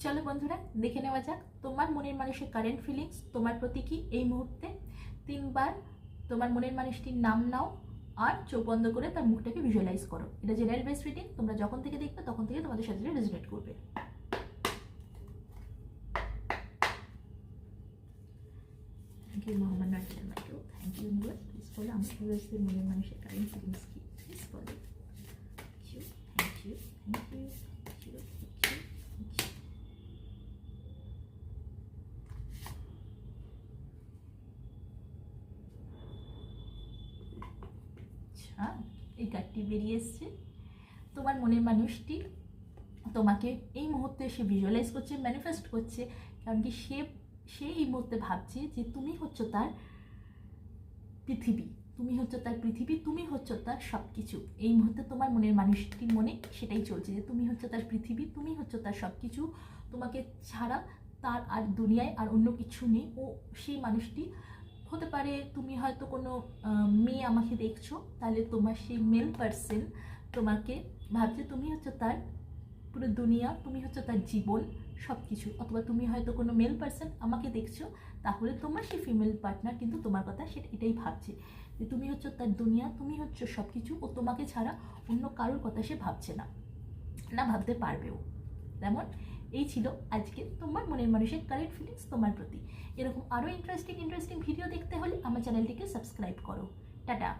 চলো বন্ধুরা, দেখে নেওয়া যাক তোমার মনের মানুষের কারেন্ট ফিলিংস তোমার প্রতি কি এই মুহূর্তে। 3বার তোমার মনের মানুষটির নাম নাও আর চোখ বন্ধ করে তার মুখটাকে ভিজুয়ালাইজ করো। এটা জেনারেল বেস রিডিং, তোমরা যখন থেকে দেখবে তখন থেকে তোমাদের সাথে রেজোনেট করবে। থ্যাংক ইউ মোহাম্মদ নার্সিন Michael, thank you universe. Please বলো আমার ভিউয়ার্সদের মনের মানুষের কারেন্ট ফিলিংস কি, প্লিজ বলো। Thank you, thank you, thank you, thank you, thank you. এই কার্ডটি বেরিয়ে এসছে। তোমার মনের মানুষটি তোমাকে এই মুহূর্তে সে ভিজুয়ালাইজ করছে, ম্যানিফেস্ট করছে, কারণ কি সে এই মুহূর্তে ভাবছে যে তুমি হচ্ছে তার পৃথিবী, তুমি হচ্ছে তার পৃথিবী, তুমি হচ্ছে তার সব কিছু। এই মুহূর্তে তোমার মনের মানুষটির মনে সেটাই চলছে যে তুমি হচ্ছে তার পৃথিবী, তুমি হচ্ছে তার সব কিছু, তোমাকে ছাড়া তার আর দুনিয়ায় আর অন্য কিছু নেই। ও সেই মানুষটি হতে পারে, তুমি হয়তো কোনো মেয়ে আমাকে দেখছো, তাহলে তোমার সেই মেল পার্সন তোমাকে ভাবছে তুমি হচ্ছে তার পুরো দুনিয়া, তুমি হচ্ছে তার জীবন সব কিছু। অথবা তুমি হয়তো কোনো মেল পার্সন আমাকে দেখছো, তাহলে তোমার সেই ফিমেল পার্টনার কিন্তু তোমার কথা সেটা এটাই ভাবছে যে তুমি হচ্ছে তার দুনিয়া, তুমি হচ্ছে সব কিছু, ও তোমাকে ছাড়া অন্য কারোর কথা সে ভাবছে না, না ভাবতে পারবেও। তেমন এই ছিল আজকে তোমার মনের মানুষের কারেন্ট ফিলিংস তোমার প্রতি। এরকম আরও ইন্টারেস্টিং ভিডিও দেখতে হলে আমার চ্যানেলটিকে সাবস্ক্রাইব করো। টাটা।